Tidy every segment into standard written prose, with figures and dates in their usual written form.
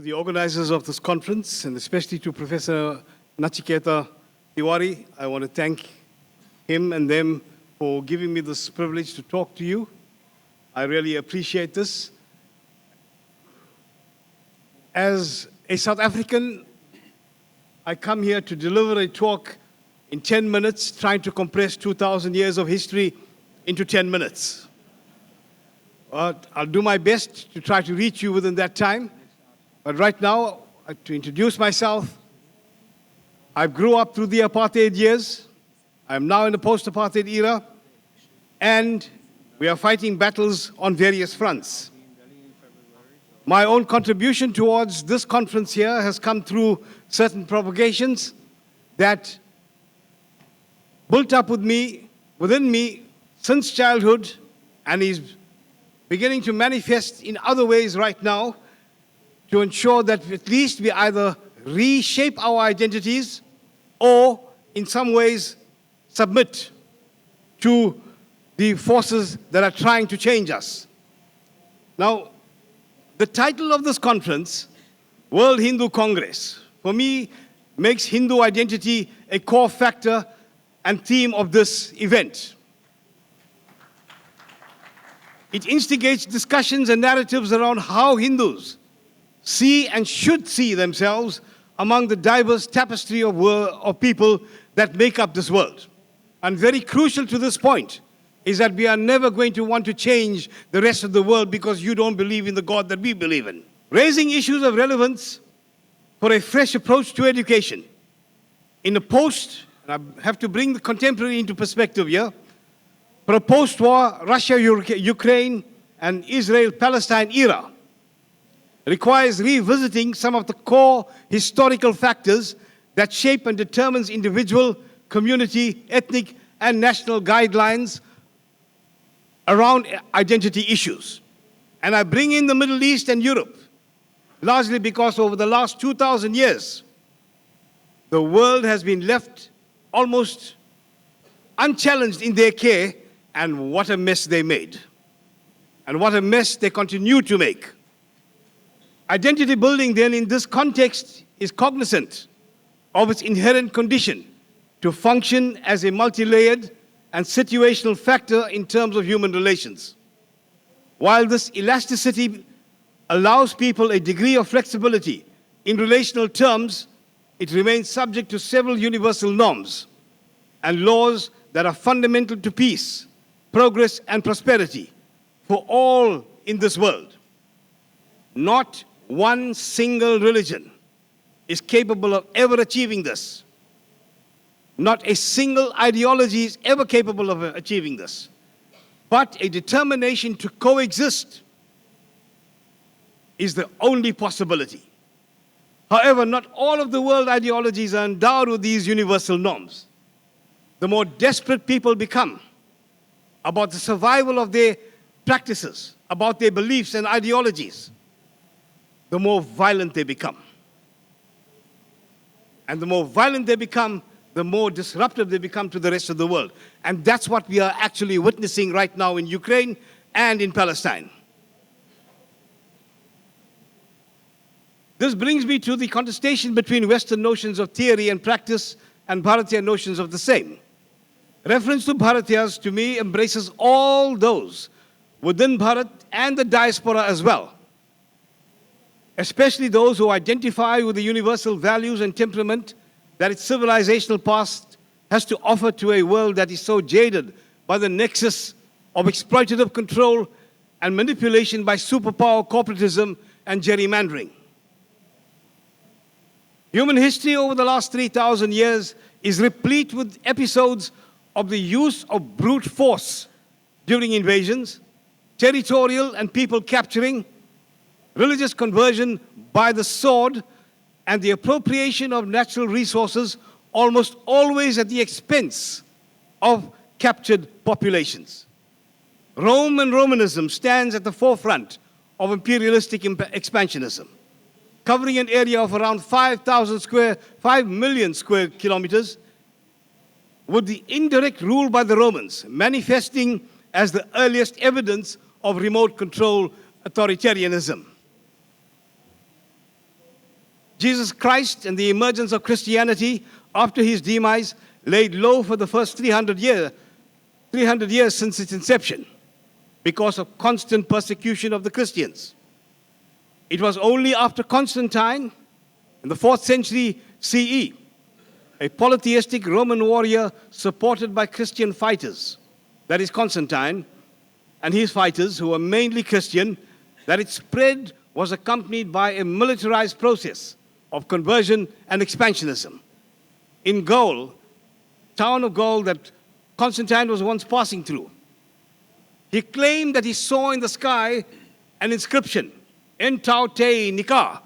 To the organizers of this conference, and especially to Professor Nachiketa Tiwari, I want to thank him and them for giving me this privilege to talk to you. I really appreciate this. As a South African, I come here to deliver a talk in 10 minutes, trying to compress 2,000 years of history into 10 minutes. I'll do my best to try to reach you within that time. But right now, to introduce myself, I grew up through the apartheid years. I'm now in the post-apartheid era, and we are fighting battles on various fronts. My own contribution towards this conference here has come through certain provocations that built up within me since childhood, and is beginning to manifest in other ways right now, to ensure that at least we either reshape our identities or in some ways submit to the forces that are trying to change us. Now, the title of this conference, World Hindu Congress, for me makes Hindu identity a core factor and theme of this event. It instigates discussions and narratives around how Hindus see and should see themselves among the diverse tapestry of people that make up this world. And very crucial to this point is that we are never going to want to change the rest of the world because you don't believe in the God that we believe in. Raising issues of relevance for a fresh approach to education. In a and I have to bring the contemporary into perspective here, for a post-war Russia-Ukraine and Israel-Palestine era, requires revisiting some of the core historical factors that shape and determines individual, community, ethnic, and national guidelines around identity issues. And I bring in the Middle East and Europe, largely because over the last 2,000 years, the world has been left almost unchallenged in their care, and what a mess they made. And what a mess they continue to make. Identity building then in this context is cognizant of its inherent condition to function as a multi-layered and situational factor in terms of human relations. While this elasticity allows people a degree of flexibility in relational terms, it remains subject to several universal norms and laws that are fundamental to peace, progress, and prosperity for all in this world. Not one single religion is capable of ever achieving this. Not a single ideology is ever capable of achieving this. But a determination to coexist is the only possibility. However, not all of the world ideologies are endowed with these universal norms. The more desperate people become about the survival of their practices, about their beliefs and ideologies, the more violent they become. And the more violent they become, the more disruptive they become to the rest of the world. And that's what we are actually witnessing right now in Ukraine and in Palestine. This brings me to the contestation between Western notions of theory and practice and Bharatiya notions of the same. Reference to Bharatiyas, to me, embraces all those within Bharat and the diaspora as well, especially those who identify with the universal values and temperament that its civilizational past has to offer to a world that is so jaded by the nexus of exploitative control and manipulation by superpower corporatism and gerrymandering. Human history over the last 3,000 years is replete with episodes of the use of brute force during invasions, territorial and people capturing, religious conversion by the sword, and the appropriation of natural resources, almost always at the expense of captured populations. Rome and Romanism stands at the forefront of imperialistic expansionism, covering an area of around 5 million square kilometers, with the indirect rule by the Romans manifesting as the earliest evidence of remote control authoritarianism. Jesus Christ and the emergence of Christianity after his demise laid low for the first 300 years since its inception because of constant persecution of the Christians. It was only after Constantine in the 4th century CE, a polytheistic Roman warrior supported by Christian fighters, that is Constantine, and his fighters, who were mainly Christian, that its spread was accompanied by a militarized process of conversion and expansionism. In Gaul, town of Gaul that Constantine was once passing through, he claimed that he saw in the sky an inscription, En Tau Te Nikah.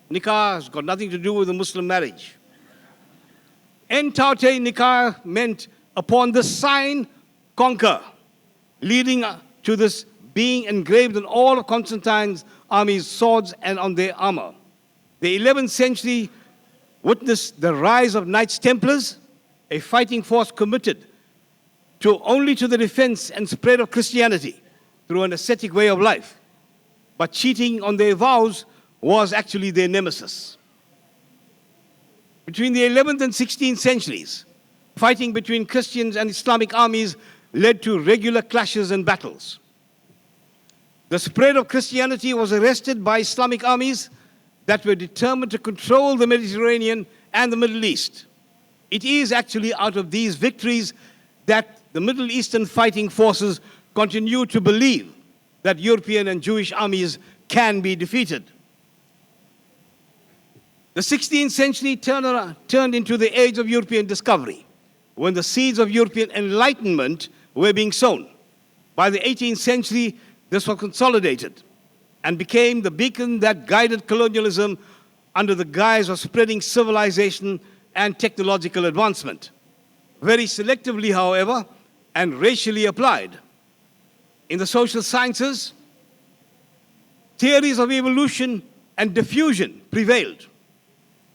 Nikah has got nothing to do with the Muslim marriage. En Tau Te Nikah meant, upon this sign, conquer, leading to this being engraved on all of Constantine's army's swords and on their armor. The 11th century witnessed the rise of Knights Templars, a fighting force committed only to the defense and spread of Christianity through an ascetic way of life. But cheating on their vows was actually their nemesis. Between the 11th and 16th centuries, fighting between Christians and Islamic armies led to regular clashes and battles. The spread of Christianity was arrested by Islamic armies that were determined to control the Mediterranean and the Middle East. It is actually out of these victories that the Middle Eastern fighting forces continue to believe that European and Jewish armies can be defeated. The 16th century turned into the age of European discovery, when the seeds of European enlightenment were being sown. By the 18th century, this was consolidated and became the beacon that guided colonialism under the guise of spreading civilization and technological advancement. Very selectively, however, and racially applied. In the social sciences, theories of evolution and diffusion prevailed.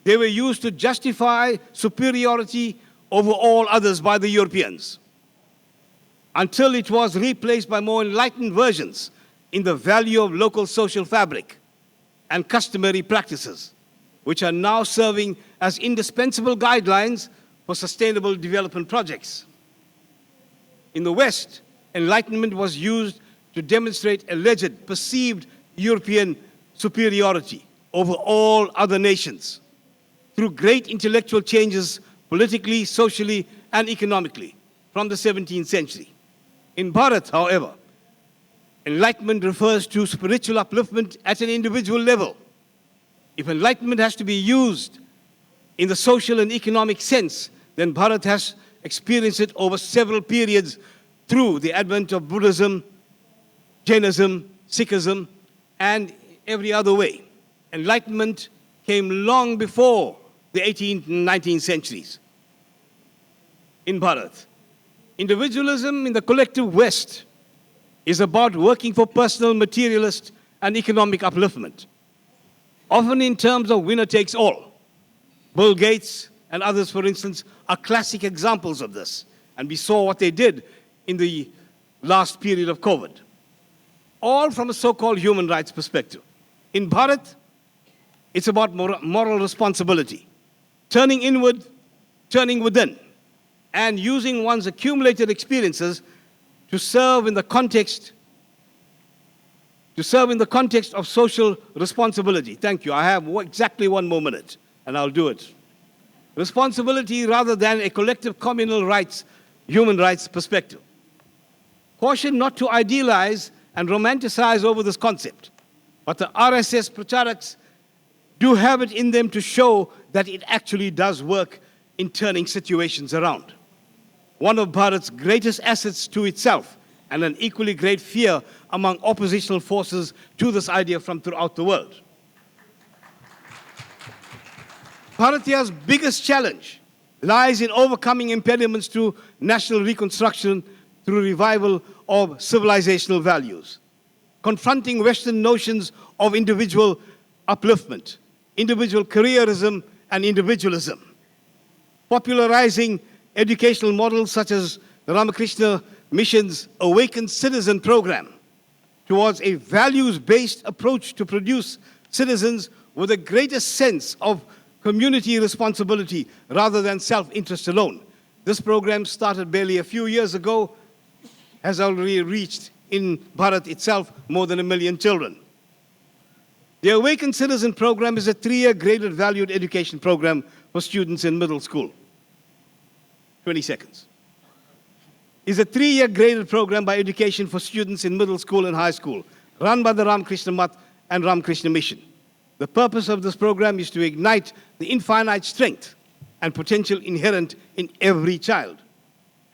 They were used to justify superiority over all others by the Europeans, until it was replaced by more enlightened versions in the value of local social fabric and customary practices, which are now serving as indispensable guidelines for sustainable development projects. In the West, Enlightenment was used to demonstrate alleged, perceived European superiority over all other nations through great intellectual changes politically, socially, and economically from the 17th century. In Bharat, however, Enlightenment refers to spiritual upliftment at an individual level. If Enlightenment has to be used in the social and economic sense, then Bharat has experienced it over several periods through the advent of Buddhism, Jainism, Sikhism, and every other way. Enlightenment came long before the 18th and 19th centuries in Bharat. Individualism in the collective West is about working for personal, materialist, and economic upliftment, often in terms of winner takes all. Bill Gates and others, for instance, are classic examples of this. And we saw what they did in the last period of COVID. All from a so-called human rights perspective. In Bharat, it's about moral responsibility, turning inward, turning within, and using one's accumulated experiences to serve in the context of social responsibility. Thank you. I have exactly 1 more minute, and I'll do it. Responsibility rather than a collective communal rights, human rights perspective. Caution not to idealize and romanticize over this concept, but the RSS Pracharaks do have it in them to show that it actually does work in turning situations around. One of Bharat's greatest assets to itself, and an equally great fear among oppositional forces to this idea from throughout the world. Bharatiya's biggest challenge lies in overcoming impediments to national reconstruction through revival of civilizational values, confronting Western notions of individual upliftment, individual careerism, and individualism, popularizing educational models such as the Ramakrishna Mission's Awakened Citizen program towards a values-based approach to produce citizens with a greater sense of community responsibility rather than self-interest alone. This program started barely a few years ago, has already reached in Bharat itself more than 1 million children. The Awakened Citizen program is a 3-year graded valued education program for students in middle school. 20 seconds. Is a 3-year graded program by education for students in middle school and high school, run by the Ramakrishna Math and Ramakrishna Mission. The purpose of this program is to ignite the infinite strength and potential inherent in every child.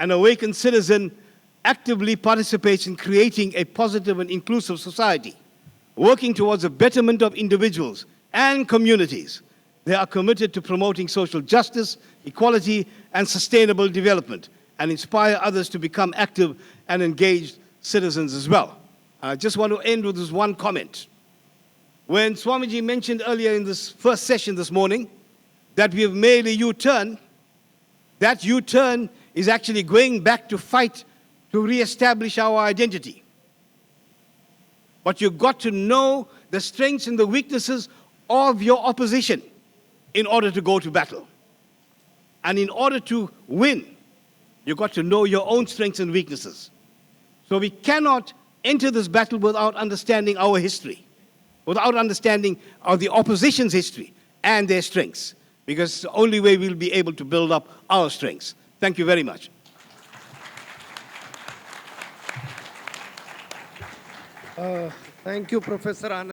An awakened citizen actively participates in creating a positive and inclusive society, working towards the betterment of individuals and communities. They are committed to promoting social justice, equality, and sustainable development, and inspire others to become active and engaged citizens as well. I just want to end with this one comment. When Swamiji mentioned earlier in this first session this morning that we have made a U-turn, that U-turn is actually going back to fight to re-establish our identity. But you've got to know the strengths and the weaknesses of your opposition in order to go to battle. And in order to win, you've got to know your own strengths and weaknesses. So we cannot enter this battle without understanding our history, without understanding the opposition's history and their strengths, because it's the only way we'll be able to build up our strengths. Thank you very much. Thank you, Professor Anand.